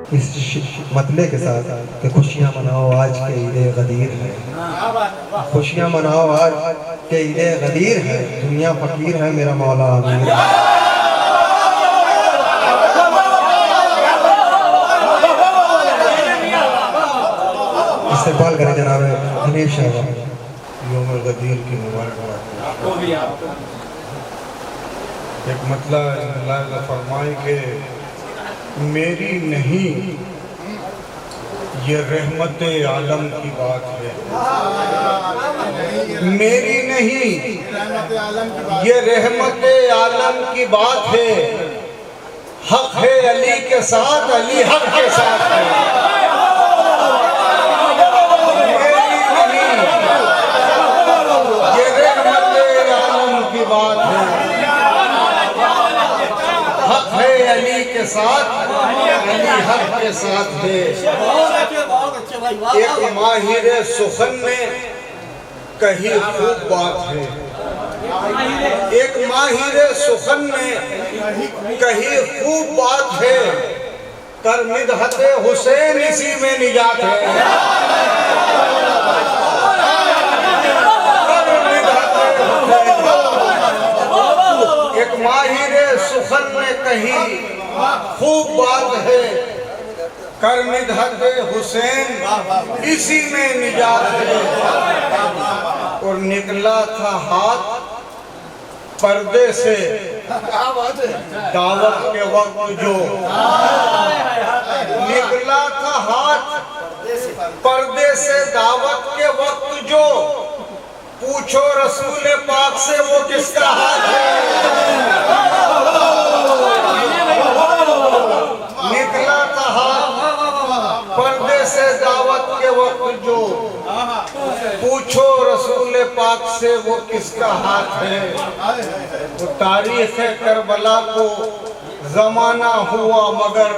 इस मतले के साथ कि खुशियाँ मनाओ आज के ईद गदीर है, खुशियाँ मनाओ आज के ईद गदीर है, दुनिया फकीर है मेरा मौला अमीर है। इस्तेमाल करें जनाब हनीफ साहब यौम गदीर की मुबारकबाद। एक मतलब फरमाए कि मेरी नहीं ये रहमत आलम की बात है, मेरी नहीं ये रहमत आलम की बात है, हक है अली के साथ, अली हक के साथ है। के साथ अली हक के साथ है। एक माहिर सुखन में कही खूब बात है, एक माहिर सुखन में कही खूब बात है, कर मिदहत हुसैन इसी में निजात है। एक माहिर सुखन में कही खूब बात है, कर मिदहत हुसैन इसी में निजात है। और निकला था हाथ पर्दे से दावत के वक्त जो, निकला था हाथ पर्दे से दावत के वक्त जो, पूछो रसूल पाक से वो किसका हाथ है। निकला था हाथ पर्दे से दावत के वक्त जो, पूछो रसूल पाक से वो किसका हाथ है। तो तारीख करबला को जमाना हुआ मगर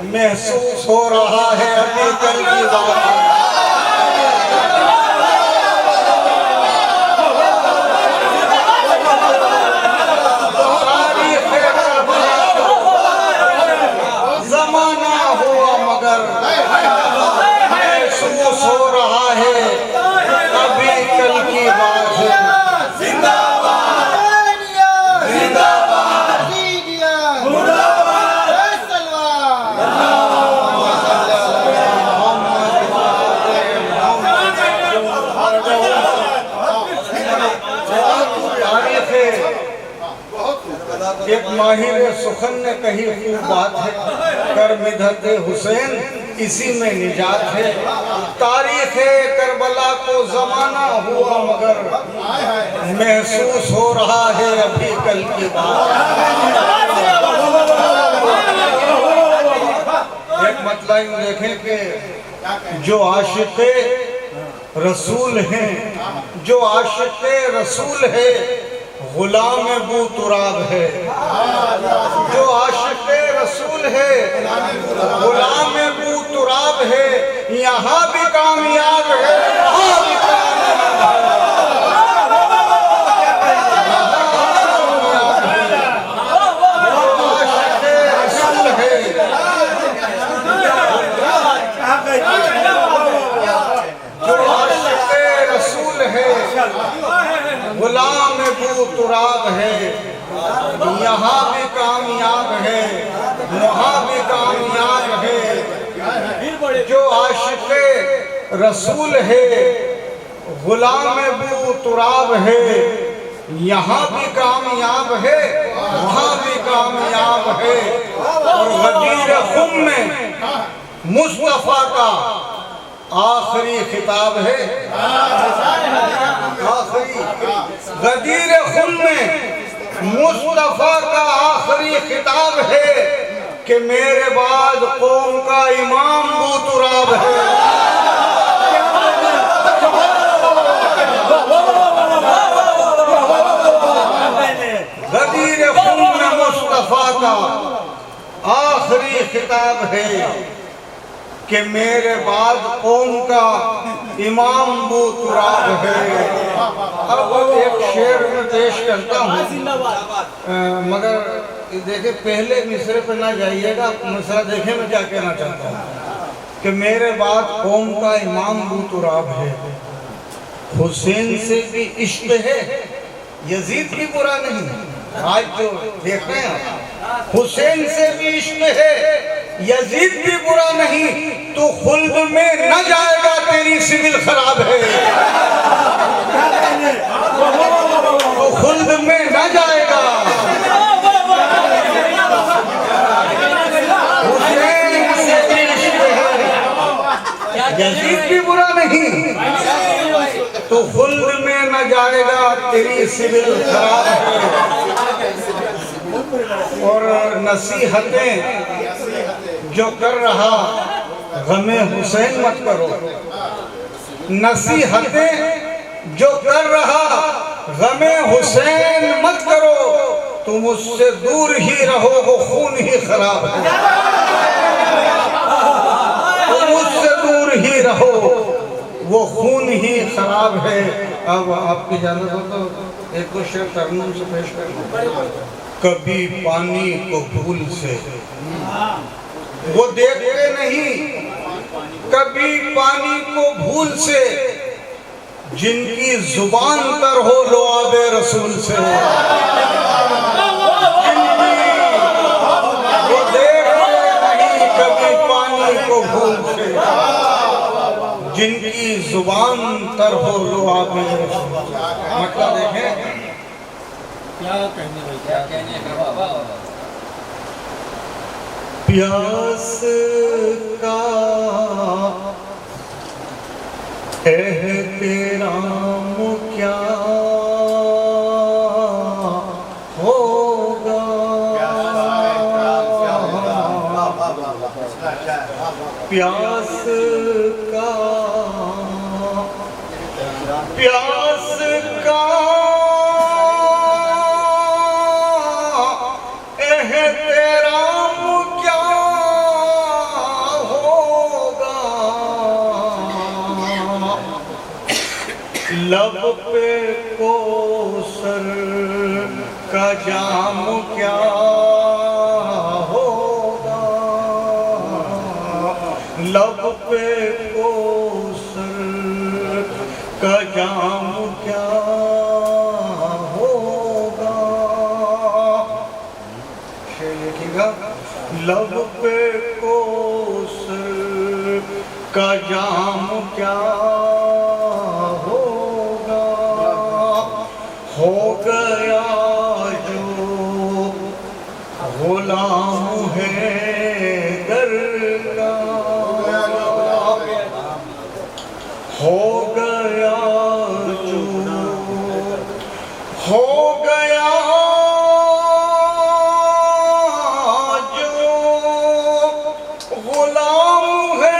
महसूस हो रहा है अभी कल की बात। एक माहिर सुखन ने कही खूब बात है, कर मिदहत हुसैन इसी में निजात है। तारीख करबला को जमाना हुआ मगर महसूस हो रहा है अभी कल की बात। एक मतलब देखें कि जो आशिक़े रसूल हैं, जो आशिक़े रसूल है गुलाम बू तुराब है। जो आशिक़े रसूल है गुलाम बू तुराब है, यहाँ भी कामयाब है वहाँ भी कामयाब है। आशिक़े रसूल है जो आशिक़े रसूल है गुलाम बू तुराब है, यहाँ भी कामयाब है वहाँ भी कामयाब है। जो आशिक़े रसूल है गुलाम बू तुराब है, यहाँ भी कामयाब है वहाँ भी कामयाब है। और गदीर खुम में मुस्तफ़ा का आखिरी खिताब है, आखिरी गदीर खुम में मुस्तफ़ा का आखिरी खिताब है कि मेरे बाद कौम का इमाम बू तुराब है। गदीर खुम में मुस्तफ़ा का आखिरी खिताब है कि मेरे बाद कौम का इमाम बू तुराब है। अब एक शेर में पेश करता हूँ, मगर देखिए पहले मिसरे पे ना जाइएगा, मिसरा देखे मैं क्या कहना चाहता हूँ कि मेरे बाद कौम का इमाम बूतुराब है, हुसैन से भी इश्क है, यजीद भी बुरा नहीं। आज जो देख रहे हैं हुसैन से भी इश्क है, यजीद भी बुरा नहीं, तो खुल्द में न जाएगा तेरी सिविल खराब है, तो खुल्द में न जाएगा। हुसैन से भी इश्क है, यजीद भी बुरा नहीं, तो खुल्द में न जाएगा तेरी सिविल खराब है। और नसीहतें जो कर रहा गमे हुसैन मत करो, नसीहतें जो कर रहा गमे हुसैन मत करो, तुम उससे दूर ही रहो, वो खून ही खराब है, तुम उससे दूर ही रहो, वो खून ही खराब है। अब आपकी इजाजत हो तो एक दो शेर तरन्नुम से पेश कर। कभी पानी को भूल से वो देखते नहीं, कभी पानी को भूल से, जिनकी जुबान तर हो लुआबे रसूल से, वो देखते नहीं कभी पानी को भूल से, जिनकी जुबान तर हो लुआबे रसूल से। मतलब देखें क्या कहने प्यास का एहतराम क्या होगा, प्यास का लब पे कोसर का जाम क्या होगा, लब पे कोसर का जाम क्या होगा। शेर लिखिएगा, लब पे कोसर का जाम क्या हो गया, जो गुलाम है दर का, हो गया जो हो गया, जो गुलाम है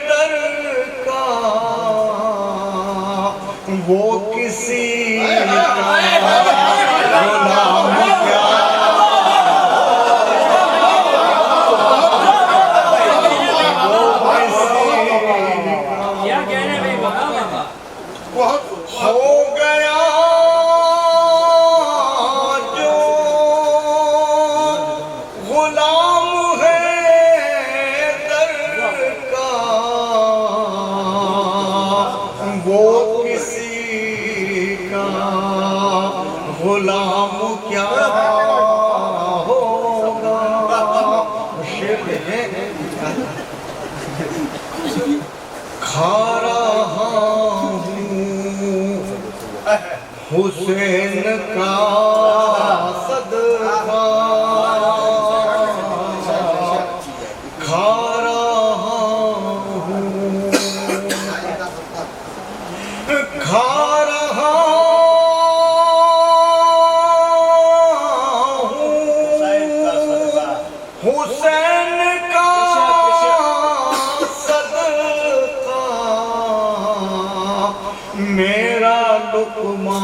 दर का, वो किसी गुलाम क्या होगा। खा रहा हूँ हुसैन का सदका, खा रहा हूँ, खा रहा हुसैन का सदका, मेरा लुक़मा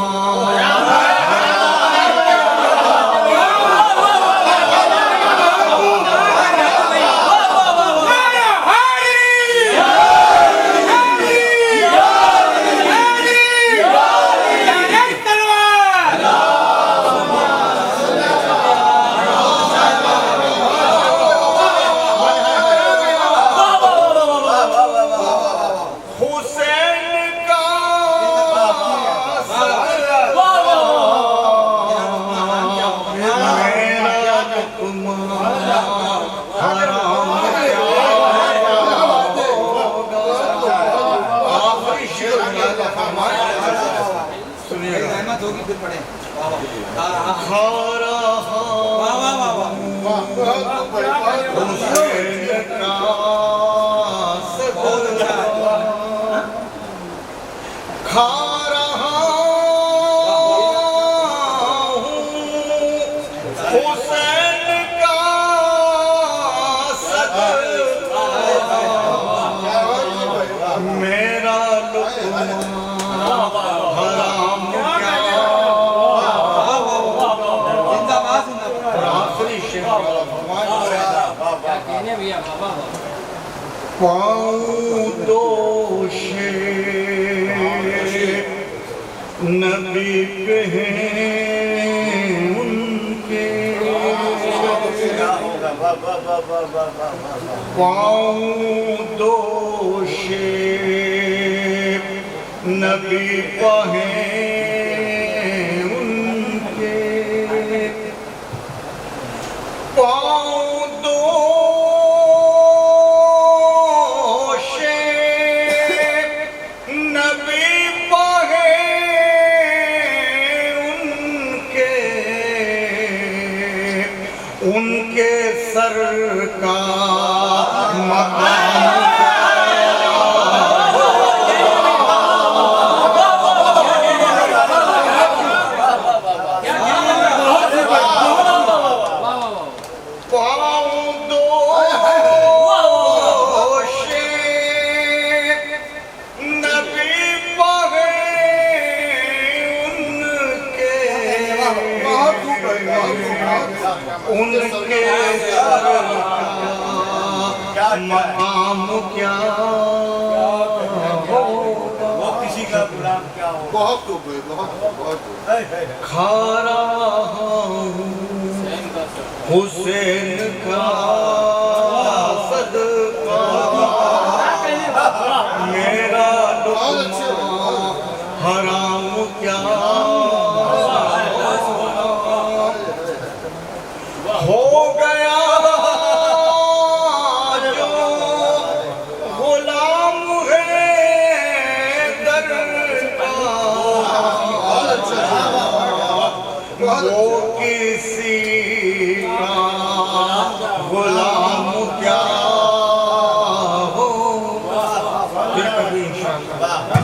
फिर पढ़े वाह वाह खा रहा वाह वाह वाह हुसैन का सदका खा रहा हूँ हुसैन का सदका मेरा लुत्फ़ हराम क्या जिंदाबाद जिंदाबाद आखिरी शेर क्या कहने भैया वाह वाह पाऊँ दोषे नबी पे हैं उनके पाऊँ दोषे नबी पे हैं उनके पाऊँ दोषे नबी पे उनके सर का मकाम पाऊँ दोषे नबी पे उनके सर का मकाम क्या होगा किसी का गुलाम क्या हो बहुत खा रहा हूँ हुसैन का सदका मेरा लुत्फ़ हराम क्या हो गया जो गुलाम है दर का वो किसी का गुलाम